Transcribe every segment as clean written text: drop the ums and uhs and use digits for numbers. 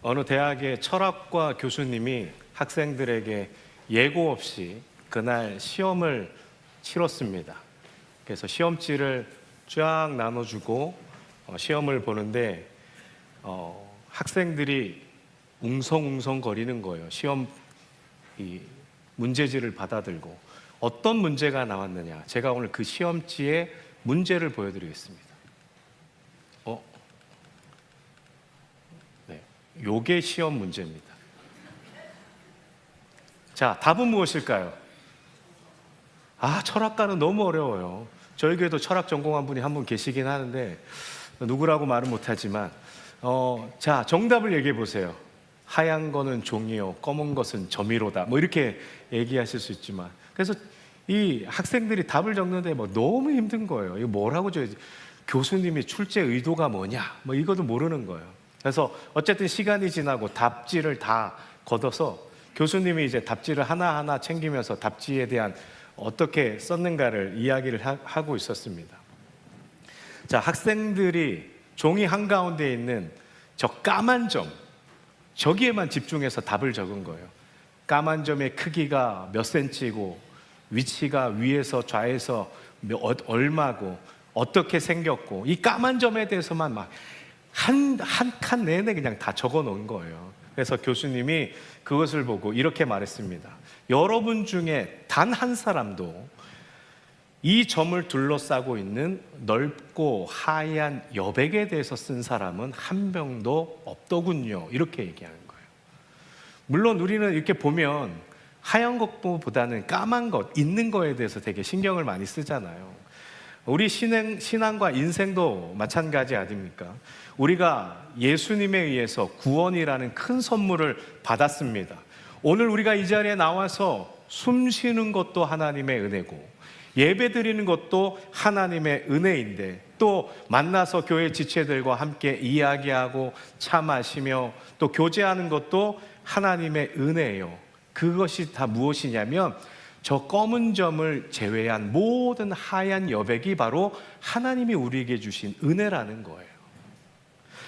어느 대학의 철학과 교수님이 학생들에게 예고 없이 그날 시험을 치렀습니다. 그래서 시험지를 쫙 나눠주고 시험을 보는데 학생들이 웅성웅성 거리는 거예요. 시험 이 문제지를 받아들고 어떤 문제가 나왔느냐, 제가 오늘 그 시험지에 문제를 보여드리겠습니다. 네, 요게 시험 문제입니다. 자, 답은 무엇일까요? 철학과는 너무 어려워요. 저희 교회도 철학 전공한 분이 한 분 계시긴 하는데 누구라고 말은 못하지만 자, 정답을 얘기해 보세요. 하얀 거는 종이요, 검은 것은 점이로다. 뭐 이렇게 얘기하실 수 있지만, 그래서 이 학생들이 답을 적는데 너무 힘든 거예요. 이거 뭐라고 줘야지? 교수님이 출제 의도가 뭐냐? 뭐 이것도 모르는 거예요. 그래서 어쨌든 시간이 지나고 답지를 다 걷어서 교수님이 이제 답지를 하나하나 챙기면서 답지에 대한 어떻게 썼는가를 이야기를 하고 있었습니다. 자, 학생들이 종이 한가운데 있는 저 까만 점, 저기에만 집중해서 답을 적은 거예요. 까만 점의 크기가 몇 센치고 위치가 위에서 좌에서 얼마고 어떻게 생겼고, 이 까만 점에 대해서만 막 한 칸 내내 그냥 다 적어 놓은 거예요. 그래서 교수님이 그것을 보고 이렇게 말했습니다. 여러분 중에 단 한 사람도 이 점을 둘러싸고 있는 넓고 하얀 여백에 대해서 쓴 사람은 한 명도 없더군요. 이렇게 얘기하는 거예요. 물론 우리는 이렇게 보면 하얀 것보다는 까만 것, 있는 거에 대해서 되게 신경을 많이 쓰잖아요. 우리 신앙과 인생도 마찬가지 아닙니까? 우리가 예수님에 의해서 구원이라는 큰 선물을 받았습니다. 오늘 우리가 이 자리에 나와서 숨 쉬는 것도 하나님의 은혜고, 예배 드리는 것도 하나님의 은혜인데, 또 만나서 교회 지체들과 함께 이야기하고 차 마시며 또 교제하는 것도 하나님의 은혜예요. 그것이 다 무엇이냐면 저 검은 점을 제외한 모든 하얀 여백이 바로 하나님이 우리에게 주신 은혜라는 거예요.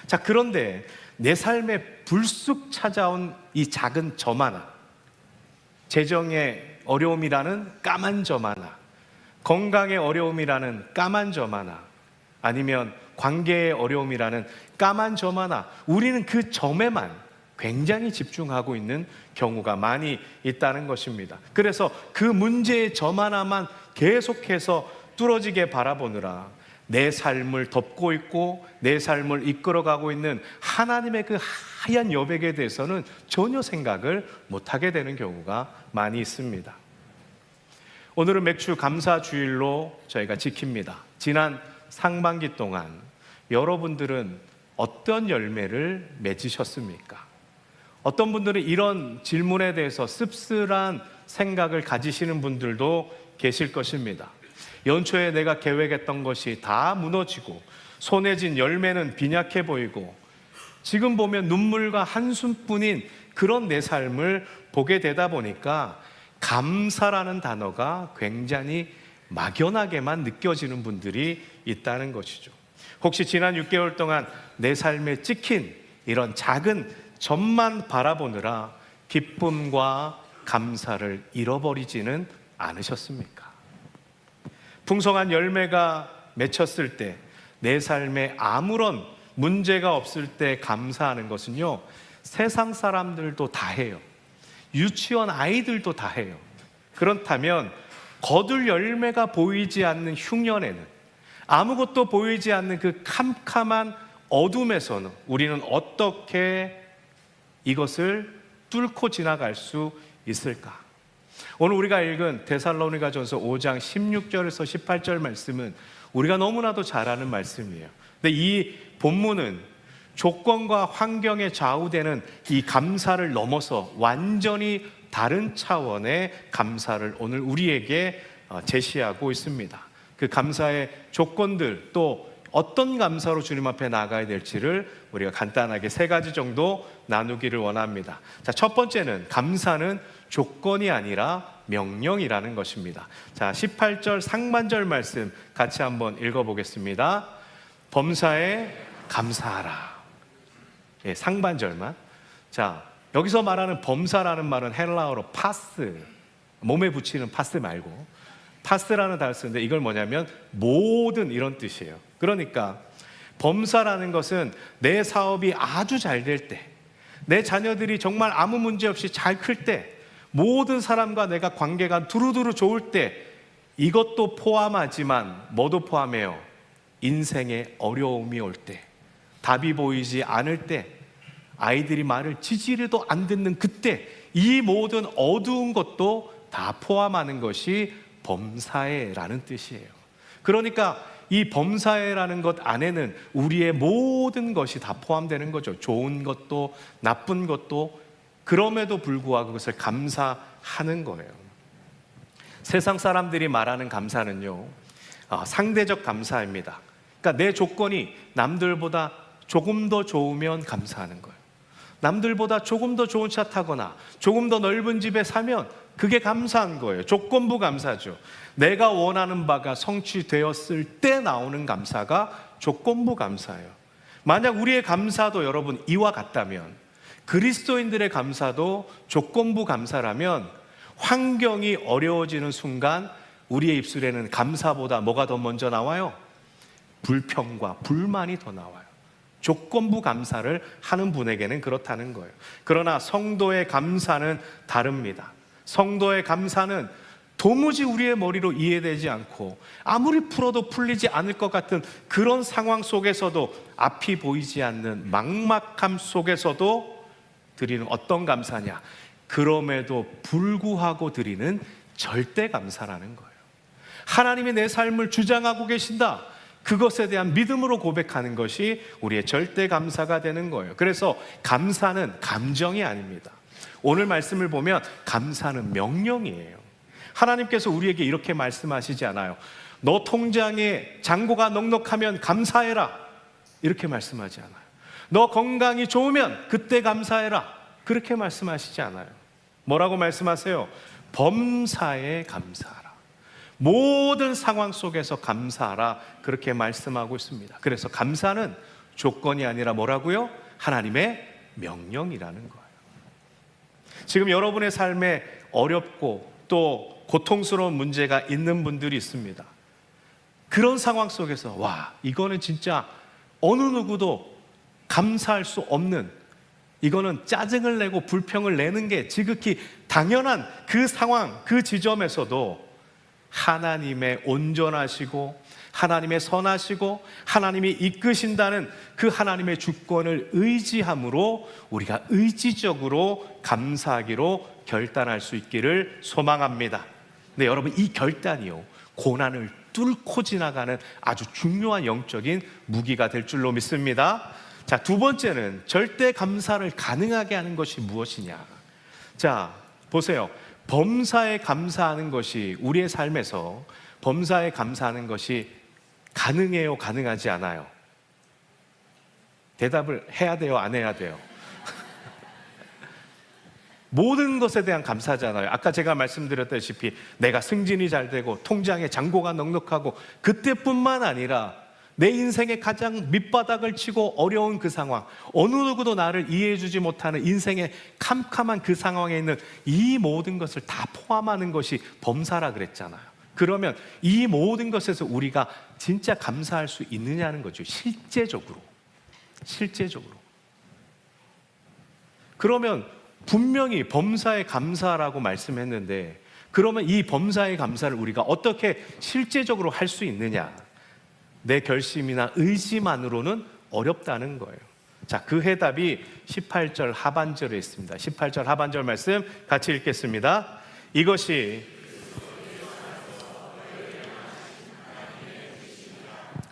자, 그런데 내 삶에 불쑥 찾아온 이 작은 점 하나, 재정의 어려움이라는 까만 점 하나, 건강의 어려움이라는 까만 점 하나, 아니면 관계의 어려움이라는 까만 점 하나, 우리는 그 점에만 굉장히 집중하고 있는 경우가 많이 있다는 것입니다. 그래서 그 문제의 점 하나만 계속해서 뚫어지게 바라보느라 내 삶을 덮고 있고 내 삶을 이끌어가고 있는 하나님의 그 하얀 여백에 대해서는 전혀 생각을 못하게 되는 경우가 많이 있습니다. 오늘은 맥주 감사 주일로 저희가 지킵니다. 지난 상반기 동안 여러분들은 어떤 열매를 맺으셨습니까? 어떤 분들은 이런 질문에 대해서 씁쓸한 생각을 가지시는 분들도 계실 것입니다. 연초에 내가 계획했던 것이 다 무너지고 손에 쥔 열매는 빈약해 보이고 지금 보면 눈물과 한숨뿐인 그런 내 삶을 보게 되다 보니까 감사라는 단어가 굉장히 막연하게만 느껴지는 분들이 있다는 것이죠. 혹시 지난 6개월 동안 내 삶에 찍힌 이런 작은 점만 바라보느라 기쁨과 감사를 잃어버리지는 않으셨습니까? 풍성한 열매가 맺혔을 때, 내 삶에 아무런 문제가 없을 때 감사하는 것은요, 세상 사람들도 다 해요. 유치원 아이들도 다 해요. 그렇다면 거둘 열매가 보이지 않는 흉년에는, 아무것도 보이지 않는 그 캄캄한 어둠에서는 우리는 어떻게 이것을 뚫고 지나갈 수 있을까? 오늘 우리가 읽은 데살로니가전서 5장 16절에서 18절 말씀은 우리가 너무나도 잘 아는 말씀이에요. 근데 이 본문은 조건과 환경에 좌우되는 이 감사를 넘어서 완전히 다른 차원의 감사를 오늘 우리에게 제시하고 있습니다. 그 감사의 조건들, 또 어떤 감사로 주님 앞에 나아가야 될지를 우리가 간단하게 3가지 정도 나누기를 원합니다. 자, 첫 번째는 감사는 조건이 아니라 명령이라는 것입니다. 자, 18절 상반절 말씀 같이 한번 읽어보겠습니다. 범사에 감사하라. 예, 상반절만. 자, 여기서 말하는 범사라는 말은 헬라어로 파스, 몸에 붙이는 파스 말고 파스라는 단어를 쓰는데 이걸 뭐냐면 모든 이런 뜻이에요. 그러니까 범사라는 것은 내 사업이 아주 잘 될 때, 내 자녀들이 정말 아무 문제 없이 잘 클 때, 모든 사람과 내가 관계가 두루두루 좋을 때, 이것도 포함하지만 뭐도 포함해요? 인생에 어려움이 올 때, 답이 보이지 않을 때, 아이들이 말을 지지리도 안 듣는 그때, 이 모든 어두운 것도 다 포함하는 것이 범사에라는 뜻이에요. 그러니까 이 범사에라는 것 안에는 우리의 모든 것이 다 포함되는 거죠. 좋은 것도 나쁜 것도. 그럼에도 불구하고 그것을 감사하는 거예요. 세상 사람들이 말하는 감사는요, 상대적 감사입니다. 그러니까 내 조건이 남들보다 조금 더 좋으면 감사하는 거예요. 남들보다 조금 더 좋은 차 타거나 조금 더 넓은 집에 사면 그게 감사한 거예요. 조건부 감사죠. 내가 원하는 바가 성취되었을 때 나오는 감사가 조건부 감사예요. 만약 우리의 감사도 여러분 이와 같다면, 그리스도인들의 감사도 조건부 감사라면, 환경이 어려워지는 순간 우리의 입술에는 감사보다 뭐가 더 먼저 나와요? 불평과 불만이 더 나와요. 조건부 감사를 하는 분에게는 그렇다는 거예요. 그러나 성도의 감사는 다릅니다. 성도의 감사는 도무지 우리의 머리로 이해되지 않고 아무리 풀어도 풀리지 않을 것 같은 그런 상황 속에서도, 앞이 보이지 않는 막막함 속에서도 드리는 어떤 감사냐? 그럼에도 불구하고 드리는 절대 감사라는 거예요. 하나님이 내 삶을 주장하고 계신다, 그것에 대한 믿음으로 고백하는 것이 우리의 절대 감사가 되는 거예요. 그래서 감사는 감정이 아닙니다. 오늘 말씀을 보면 감사는 명령이에요. 하나님께서 우리에게 이렇게 말씀하시지 않아요. 너 통장에 잔고가 넉넉하면 감사해라, 이렇게 말씀하지 않아요. 너 건강이 좋으면 그때 감사해라, 그렇게 말씀하시지 않아요. 뭐라고 말씀하세요? 범사에 감사하라, 모든 상황 속에서 감사하라, 그렇게 말씀하고 있습니다. 그래서 감사는 조건이 아니라 뭐라고요? 하나님의 명령이라는 거예요. 지금 여러분의 삶에 어렵고 또 고통스러운 문제가 있는 분들이 있습니다. 그런 상황 속에서 와, 이거는 진짜 어느 누구도 감사할 수 없는, 이거는 짜증을 내고 불평을 내는 게 지극히 당연한 그 상황, 그 지점에서도 하나님의 온전하시고 하나님의 선하시고 하나님이 이끄신다는 그 하나님의 주권을 의지함으로 우리가 의지적으로 감사하기로 결단할 수 있기를 소망합니다. 네, 여러분, 이 결단이요, 고난을 뚫고 지나가는 아주 중요한 영적인 무기가 될 줄로 믿습니다. 자, 두 번째는 절대 감사를 가능하게 하는 것이 무엇이냐? 자, 보세요. 범사에 감사하는 것이, 우리의 삶에서 범사에 감사하는 것이 가능해요, 가능하지 않아요? 대답을 해야 돼요, 안 해야 돼요? 모든 것에 대한 감사잖아요. 아까 제가 말씀드렸다시피 내가 승진이 잘 되고 통장에 잔고가 넉넉하고, 그때뿐만 아니라 내 인생의 가장 밑바닥을 치고 어려운 그 상황, 어느 누구도 나를 이해해 주지 못하는 인생의 캄캄한 그 상황에 있는 이 모든 것을 다 포함하는 것이 범사라 그랬잖아요. 그러면 이 모든 것에서 우리가 진짜 감사할 수 있느냐는 거죠. 실제적으로. 그러면 분명히 범사에 감사라고 말씀했는데, 그러면 이 범사의 감사를 우리가 어떻게 실제적으로 할 수 있느냐? 내 결심이나 의지만으로는 어렵다는 거예요. 자, 그 해답이 18절 하반절에 있습니다. 18절 하반절 말씀 같이 읽겠습니다. 이것이,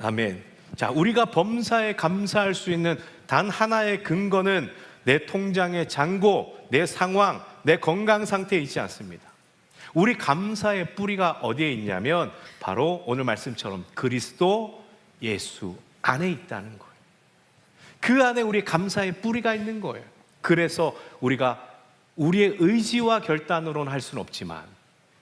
아멘. 자, 우리가 범사에 감사할 수 있는 단 하나의 근거는 내 통장의 잔고, 내 상황, 내 건강 상태에 있지 않습니다. 우리 감사의 뿌리가 어디에 있냐면 바로 오늘 말씀처럼 그리스도 예수 안에 있다는 거예요. 그 안에 우리 감사의 뿌리가 있는 거예요. 그래서 우리가 우리의 의지와 결단으로는 할 수는 없지만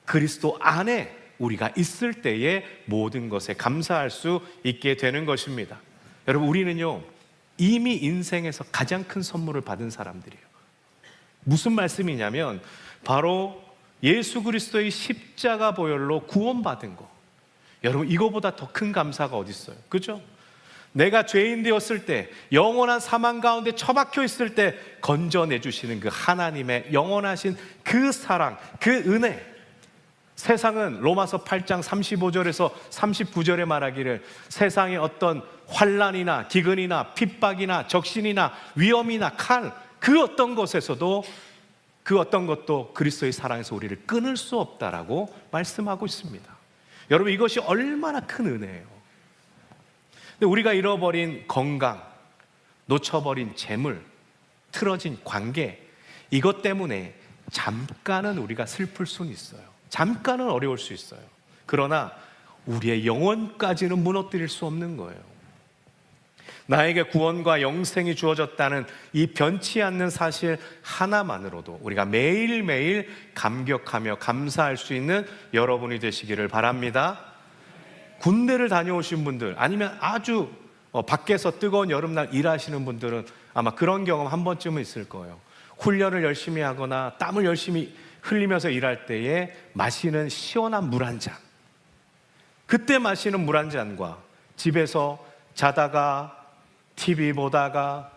그리스도 안에 우리가 있을 때에 모든 것에 감사할 수 있게 되는 것입니다. 여러분, 우리는요 이미 인생에서 가장 큰 선물을 받은 사람들이에요. 무슨 말씀이냐면 바로 예수 그리스도의 십자가 보혈로 구원받은 거. 여러분, 이거보다 더 큰 감사가 어디 있어요? 그죠? 내가 죄인 되었을 때, 영원한 사망 가운데 처박혀 있을 때 건져내 주시는 그 하나님의 영원하신 그 사랑, 그 은혜. 세상은 로마서 8장 35절에서 39절에 말하기를 세상의 어떤 환난이나 기근이나 핍박이나 적신이나 위험이나 칼, 그 어떤 것에서도 그 어떤 것도 그리스도의 사랑에서 우리를 끊을 수 없다라고 말씀하고 있습니다. 여러분, 이것이 얼마나 큰 은혜예요. 근데 우리가 잃어버린 건강, 놓쳐버린 재물, 틀어진 관계, 이것 때문에 잠깐은 우리가 슬플 수는 있어요. 잠깐은 어려울 수 있어요. 그러나 우리의 영혼까지는 무너뜨릴 수 없는 거예요. 나에게 구원과 영생이 주어졌다는 이 변치 않는 사실 하나만으로도 우리가 매일매일 감격하며 감사할 수 있는 여러분이 되시기를 바랍니다. 군대를 다녀오신 분들, 아니면 아주 밖에서 뜨거운 여름날 일하시는 분들은 아마 그런 경험 한 번쯤은 있을 거예요. 훈련을 열심히 하거나 땀을 열심히 흘리면서 일할 때에 마시는 시원한 물 한 잔, 그때 마시는 물 한 잔과 집에서 자다가 TV 보다가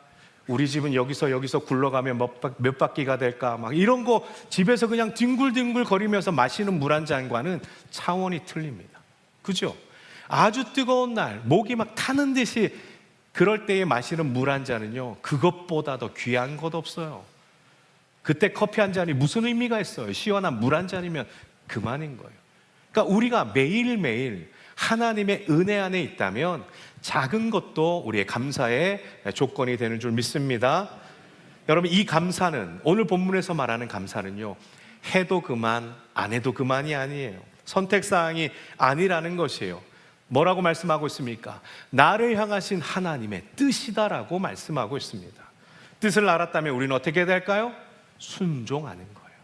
우리 집은 여기서 굴러가면 몇 바퀴가 될까 막 이런 거 집에서 그냥 뒹굴뒹굴 거리면서 마시는 물 한 잔과는 차원이 틀립니다. 그죠? 아주 뜨거운 날 목이 막 타는 듯이 그럴 때에 마시는 물 한 잔은요, 그것보다 더 귀한 것 없어요. 그때 커피 한 잔이 무슨 의미가 있어요? 시원한 물 한 잔이면 그만인 거예요. 그러니까 우리가 매일매일 하나님의 은혜 안에 있다면 작은 것도 우리의 감사의 조건이 되는 줄 믿습니다. 여러분, 이 감사는, 오늘 본문에서 말하는 감사는요, 해도 그만 안 해도 그만이 아니에요. 선택사항이 아니라는 것이에요. 뭐라고 말씀하고 있습니까? 나를 향하신 하나님의 뜻이다라고 말씀하고 있습니다. 뜻을 알았다면 우리는 어떻게 될까요? 순종하는 거예요.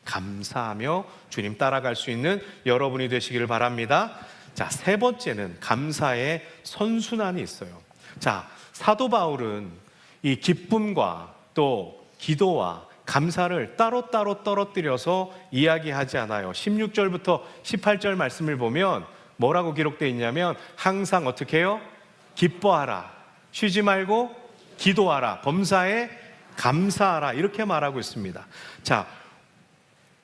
감사하며 주님 따라갈 수 있는 여러분이 되시기를 바랍니다. 자, 세 번째는 감사의 선순환이 있어요. 자, 사도 바울은 이 기쁨과 또 기도와 감사를 따로따로 떨어뜨려서 이야기하지 않아요. 16절부터 18절 말씀을 보면 뭐라고 기록되어 있냐면 항상 어떻게 해요? 기뻐하라, 쉬지 말고 기도하라, 범사에 감사하라, 이렇게 말하고 있습니다. 자,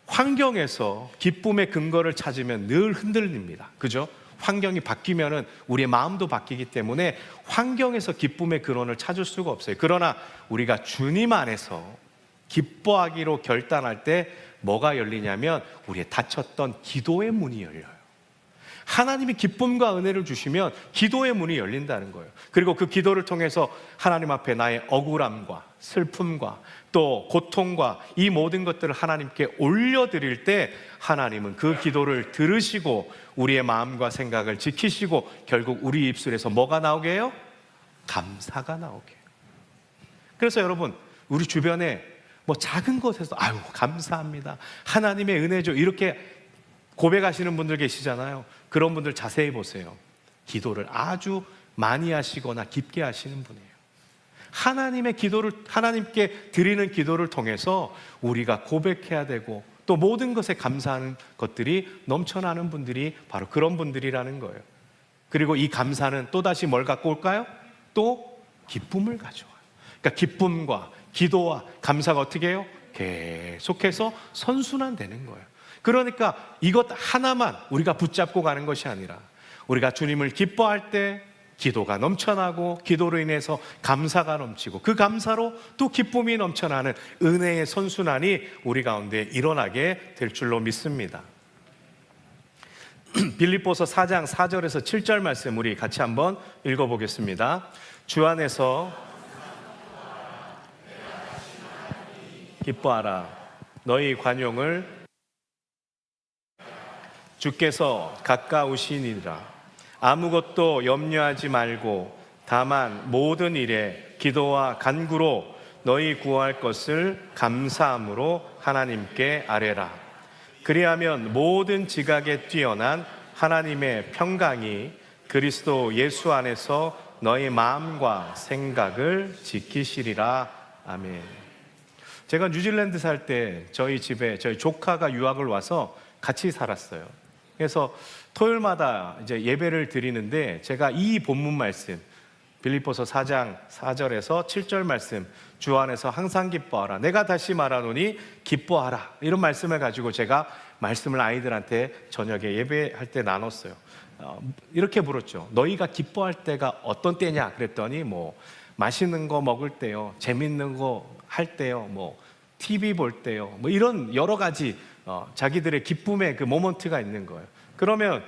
환경에서 기쁨의 근거를 찾으면 늘 흔들립니다. 그죠? 환경이 바뀌면은 우리의 마음도 바뀌기 때문에 환경에서 기쁨의 근원을 찾을 수가 없어요. 그러나 우리가 주님 안에서 기뻐하기로 결단할 때 뭐가 열리냐면 우리의 닫혔던 기도의 문이 열려요. 하나님이 기쁨과 은혜를 주시면 기도의 문이 열린다는 거예요. 그리고 그 기도를 통해서 하나님 앞에 나의 억울함과 슬픔과 또 고통과 이 모든 것들을 하나님께 올려드릴 때 하나님은 그 기도를 들으시고 우리의 마음과 생각을 지키시고 결국 우리 입술에서 뭐가 나오게 해요? 감사가 나오게 해요. 그래서 여러분, 우리 주변에 뭐 작은 것에서 아유 감사합니다, 하나님의 은혜죠, 이렇게 고백하시는 분들 계시잖아요. 그런 분들 자세히 보세요. 기도를 아주 많이 하시거나 깊게 하시는 분이에요. 하나님의 기도를, 하나님께 드리는 기도를 통해서 우리가 고백해야 되고 또 모든 것에 감사하는 것들이 넘쳐나는 분들이 바로 그런 분들이라는 거예요. 그리고 이 감사는 또다시 뭘 갖고 올까요? 또 기쁨을 가져와요. 그러니까 기쁨과 기도와 감사가 어떻게 해요? 계속해서 선순환되는 거예요. 그러니까 이것 하나만 우리가 붙잡고 가는 것이 아니라 우리가 주님을 기뻐할 때 기도가 넘쳐나고 기도로 인해서 감사가 넘치고 그 감사로 또 기쁨이 넘쳐나는 은혜의 선순환이 우리 가운데 일어나게 될 줄로 믿습니다. 빌립보서 4장 4절에서 7절 말씀 우리 같이 한번 읽어보겠습니다. 주 안에서 기뻐하라. 너희 관용을 주께서 가까우시니라. 아무것도 염려하지 말고 다만 모든 일에 기도와 간구로 너희 구할 것을 감사함으로 하나님께 아뢰라. 그리하면 모든 지각에 뛰어난 하나님의 평강이 그리스도 예수 안에서 너희 마음과 생각을 지키시리라. 아멘. 제가 뉴질랜드 살 때 저희 집에 저희 조카가 유학을 와서 같이 살았어요. 그래서 토요일마다 이제 예배를 드리는데 제가 이 본문 말씀 빌립보서 4장 4절에서 7절 말씀, 주 안에서 항상 기뻐하라, 내가 다시 말하노니 기뻐하라, 이런 말씀을 가지고 제가 말씀을 아이들한테 저녁에 예배할 때 나눴어요. 이렇게 물었죠. 너희가 기뻐할 때가 어떤 때냐 그랬더니 뭐 맛있는 거 먹을 때요, 재밌는 거 할 때요, 뭐 TV 볼 때요, 뭐 이런 여러 가지 자기들의 기쁨의 그 모먼트가 있는 거예요. 그러면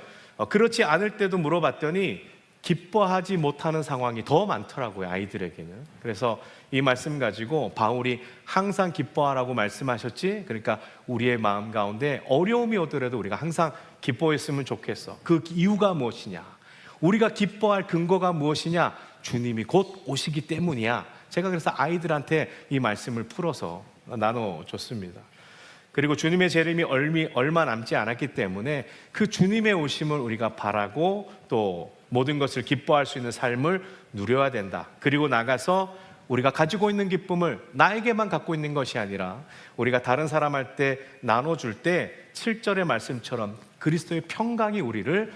그렇지 않을 때도 물어봤더니 기뻐하지 못하는 상황이 더 많더라고요, 아이들에게는. 그래서 이 말씀 가지고 바울이 항상 기뻐하라고 말씀하셨지, 그러니까 우리의 마음 가운데 어려움이 오더라도 우리가 항상 기뻐했으면 좋겠어. 그 이유가 무엇이냐, 우리가 기뻐할 근거가 무엇이냐, 주님이 곧 오시기 때문이야. 제가 그래서 아이들한테 이 말씀을 풀어서 나눠줬습니다. 그리고 주님의 재림이 얼마 남지 않았기 때문에 그 주님의 오심을 우리가 바라고 또 모든 것을 기뻐할 수 있는 삶을 누려야 된다. 그리고 나가서 우리가 가지고 있는 기쁨을 나에게만 갖고 있는 것이 아니라 우리가 다른 사람한테 나눠줄 때 7절의 말씀처럼 그리스도의 평강이 우리를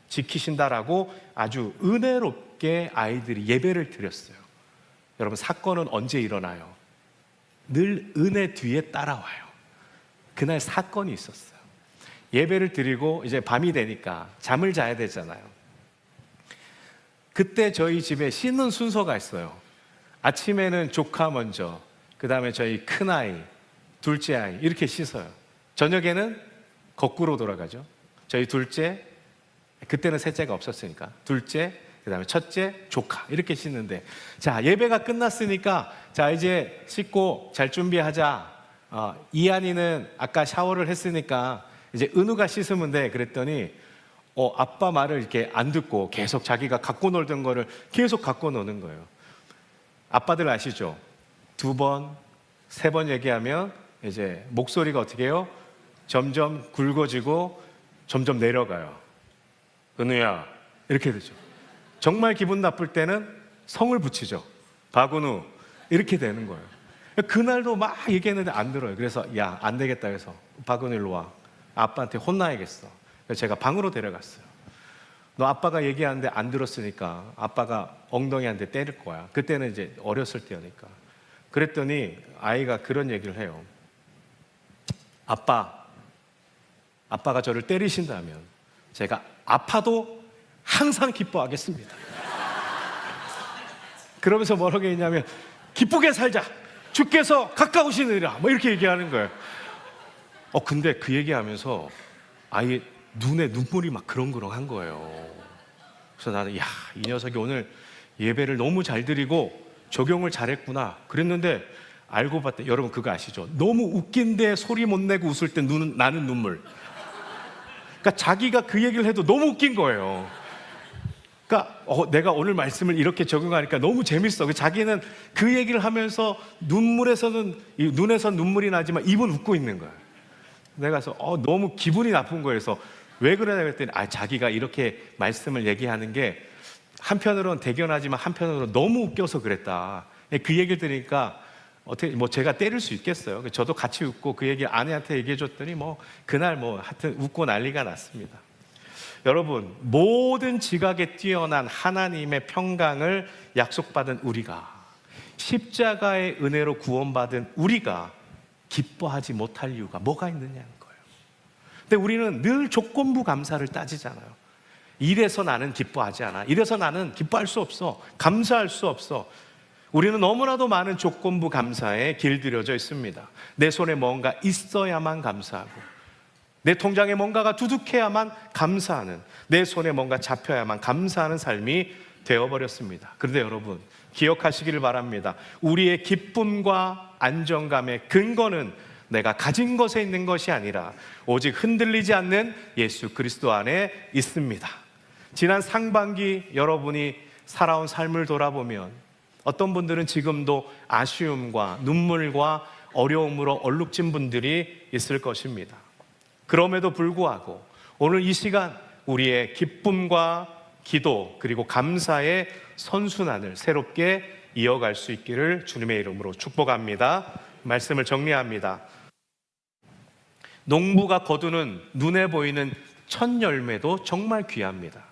지키신다라고 아주 은혜롭게 아이들이 예배를 드렸어요. 여러분, 사건은 언제 일어나요? 늘 은혜 뒤에 따라와요. 그날 사건이 있었어요. 예배를 드리고 이제 밤이 되니까 잠을 자야 되잖아요. 그때 저희 집에 씻는 순서가 있어요. 아침에는 조카 먼저, 그 다음에 저희 큰아이, 둘째 아이 이렇게 씻어요. 저녁에는 거꾸로 돌아가죠. 저희 둘째, 그때는 셋째가 없었으니까 둘째, 그 다음에 첫째, 조카 이렇게 씻는데, 자, 예배가 끝났으니까 자, 이제 씻고 잘 준비하자. 이한이는 아까 샤워를 했으니까 이제 은우가 씻으면 돼. 그랬더니 아빠 말을 이렇게 안 듣고 계속 자기가 갖고 놀던 거를 계속 갖고 노는 거예요. 아빠들 아시죠? 2번, 3번 얘기하면 이제 목소리가 어떻게 해요? 점점 굵어지고 점점 내려가요. 은우야, 이렇게 되죠. 정말 기분 나쁠 때는 성을 붙이죠. 박은우, 이렇게 되는 거예요. 그날도 막 얘기했는데 안 들어요. 그래서 야, 안 되겠다 해서 박은우 일로 와. 아빠한테 혼나야겠어. 그래서 제가 방으로 데려갔어요. 너 아빠가 얘기하는데 안 들었으니까 아빠가 엉덩이 한 대 때릴 거야. 그때는 이제 어렸을 때니까. 그랬더니 아이가 그런 얘기를 해요. 아빠가 저를 때리신다면 제가 아파도 항상 기뻐하겠습니다. 그러면서 뭐라고 했냐면 기쁘게 살자, 주께서 가까우시느니라, 뭐 이렇게 얘기하는 거예요. 근데 그 얘기하면서 아이 눈에 눈물이 막 그렁그렁한 거예요. 그래서 나는 이 녀석이 오늘 예배를 너무 잘 드리고 적용을 잘했구나 그랬는데, 알고 봤더니 여러분 그거 아시죠? 너무 웃긴데 소리 못 내고 웃을 때 나는 눈물. 그러니까 자기가 그 얘기를 해도 너무 웃긴 거예요. 그러니까 내가 오늘 말씀을 이렇게 적용하니까 너무 재밌어. 자기는 그 얘기를 하면서 눈에서 눈물이 나지만 입은 웃고 있는 거예요. 내가 그래서 너무 기분이 나쁜 거예요. 그래서 왜 그러냐 그랬더니 자기가 이렇게 말씀을 얘기하는 게 한편으로는 대견하지만 한편으로는 너무 웃겨서 그랬다. 그 얘기를 들으니까 어떻게 제가 때릴 수 있겠어요. 저도 같이 웃고 그 얘기 아내한테 얘기해 줬더니 그날 하여튼 웃고 난리가 났습니다. 여러분, 모든 지각에 뛰어난 하나님의 평강을 약속받은 우리가, 십자가의 은혜로 구원받은 우리가 기뻐하지 못할 이유가 뭐가 있느냐는 거예요. 근데 우리는 늘 조건부 감사를 따지잖아요. 이래서 나는 기뻐하지 않아, 이래서 나는 기뻐할 수 없어, 감사할 수 없어. 우리는 너무나도 많은 조건부 감사에 길들여져 있습니다. 내 손에 뭔가 있어야만 감사하고, 내 통장에 뭔가가 두둑해야만 감사하는, 내 손에 뭔가 잡혀야만 감사하는 삶이 되어버렸습니다. 그런데 여러분, 기억하시기를 바랍니다. 우리의 기쁨과 안정감의 근거는 내가 가진 것에 있는 것이 아니라 오직 흔들리지 않는 예수 그리스도 안에 있습니다. 지난 상반기 여러분이 살아온 삶을 돌아보면 어떤 분들은 지금도 아쉬움과 눈물과 어려움으로 얼룩진 분들이 있을 것입니다. 그럼에도 불구하고 오늘 이 시간 우리의 기쁨과 기도 그리고 감사의 선순환을 새롭게 이어갈 수 있기를 주님의 이름으로 축복합니다. 말씀을 정리합니다. 농부가 거두는 눈에 보이는 첫 열매도 정말 귀합니다.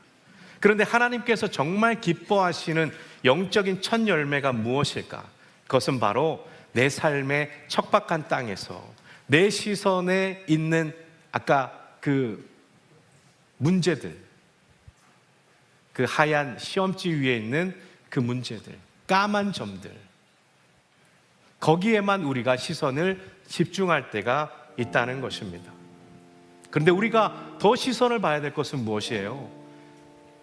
그런데 하나님께서 정말 기뻐하시는 영적인 첫 열매가 무엇일까? 그것은 바로 내 삶의 척박한 땅에서 내 시선에 있는 아까 그 문제들, 그 하얀 시험지 위에 있는 그 문제들, 까만 점들, 거기에만 우리가 시선을 집중할 때가 있다는 것입니다. 그런데 우리가 더 시선을 봐야 될 것은 무엇이에요?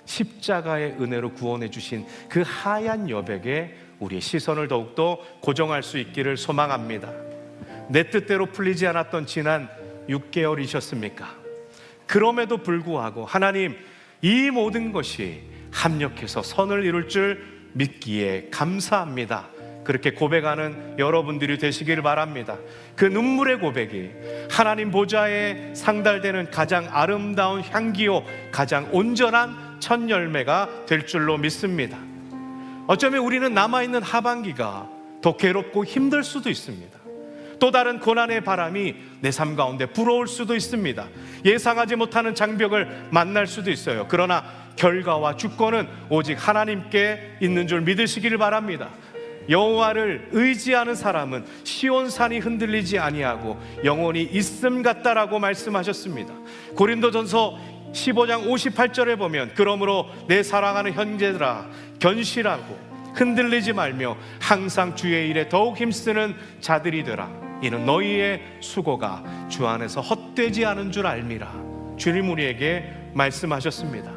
십자가의 은혜로 구원해 주신 그 하얀 여백에 우리의 시선을 더욱더 고정할 수 있기를 소망합니다. 내 뜻대로 풀리지 않았던 지난 6개월이셨습니까? 그럼에도 불구하고 하나님, 이 모든 것이 합력해서 선을 이룰 줄 믿기에 감사합니다. 그렇게 고백하는 여러분들이 되시길 바랍니다. 그 눈물의 고백이 하나님 보좌에 상달되는 가장 아름다운 향기요, 가장 온전한 첫 열매가 될 줄로 믿습니다. 어쩌면 우리는 남아있는 하반기가 더 괴롭고 힘들 수도 있습니다. 또 다른 고난의 바람이 내 삶 가운데 불어올 수도 있습니다. 예상하지 못하는 장벽을 만날 수도 있어요. 그러나 결과와 주권은 오직 하나님께 있는 줄 믿으시기를 바랍니다. 여호와를 의지하는 사람은 시온산이 흔들리지 아니하고 영원히 있음 같다라고 말씀하셨습니다. 고린도전서 15장 58절에 보면 그러므로 내 사랑하는 형제들아 견실하고 흔들리지 말며 항상 주의 일에 더욱 힘쓰는 자들이 되라. 이는 너희의 수고가 주 안에서 헛되지 않은 줄 알미라. 주님 우리에게 말씀하셨습니다.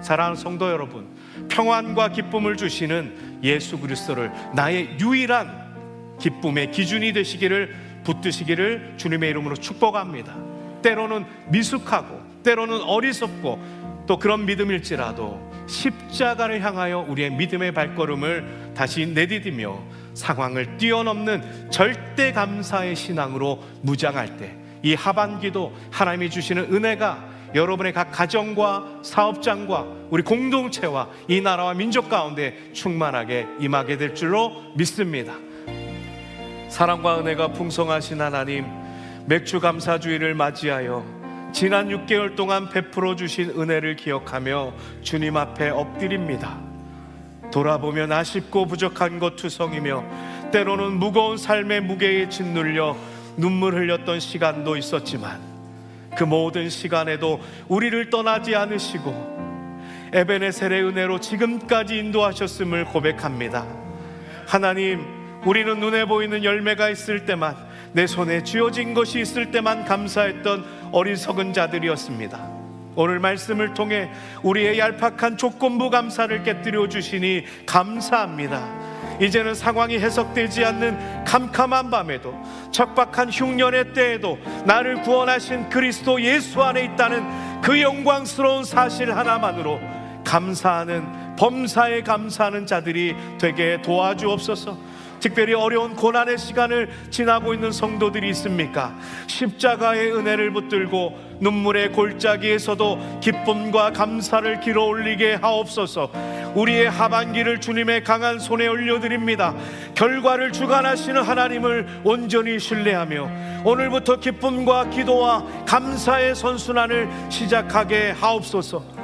사랑하는 성도 여러분, 평안과 기쁨을 주시는 예수 그리스도를 나의 유일한 기쁨의 기준이 되시기를 붙드시기를 주님의 이름으로 축복합니다. 때로는 미숙하고 때로는 어리석고 또 그런 믿음일지라도 십자가를 향하여 우리의 믿음의 발걸음을 다시 내디디며 상황을 뛰어넘는 절대 감사의 신앙으로 무장할 때 이 하반기도 하나님이 주시는 은혜가 여러분의 각 가정과 사업장과 우리 공동체와 이 나라와 민족 가운데 충만하게 임하게 될 줄로 믿습니다. 사랑과 은혜가 풍성하신 하나님, 맥주 감사주의를 맞이하여 지난 6개월 동안 베풀어 주신 은혜를 기억하며 주님 앞에 엎드립니다. 돌아보면 아쉽고 부족한 것 투성이며 때로는 무거운 삶의 무게에 짓눌려 눈물 흘렸던 시간도 있었지만 그 모든 시간에도 우리를 떠나지 않으시고 에베네셀의 은혜로 지금까지 인도하셨음을 고백합니다. 하나님, 우리는 눈에 보이는 열매가 있을 때만, 내 손에 쥐어진 것이 있을 때만 감사했던 어리석은 자들이었습니다. 오늘 말씀을 통해 우리의 얄팍한 조건부 감사를 깨뜨려 주시니 감사합니다. 이제는 상황이 해석되지 않는 캄캄한 밤에도, 척박한 흉년의 때에도 나를 구원하신 그리스도 예수 안에 있다는 그 영광스러운 사실 하나만으로 감사하는, 범사에 감사하는 자들이 되게 도와주옵소서. 특별히 어려운 고난의 시간을 지나고 있는 성도들이 있습니까? 십자가의 은혜를 붙들고 눈물의 골짜기에서도 기쁨과 감사를 길어 올리게 하옵소서. 우리의 하반기를 주님의 강한 손에 올려드립니다. 결과를 주관하시는 하나님을 온전히 신뢰하며 오늘부터 기쁨과 기도와 감사의 선순환을 시작하게 하옵소서.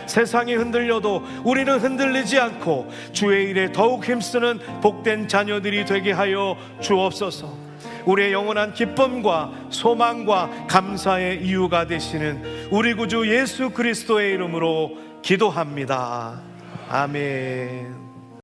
세상이 흔들려도 우리는 흔들리지 않고 주의 일에 더욱 힘쓰는 복된 자녀들이 되게 하여 주옵소서. 우리의 영원한 기쁨과 소망과 감사의 이유가 되시는 우리 구주 예수 그리스도의 이름으로 기도합니다. 아멘.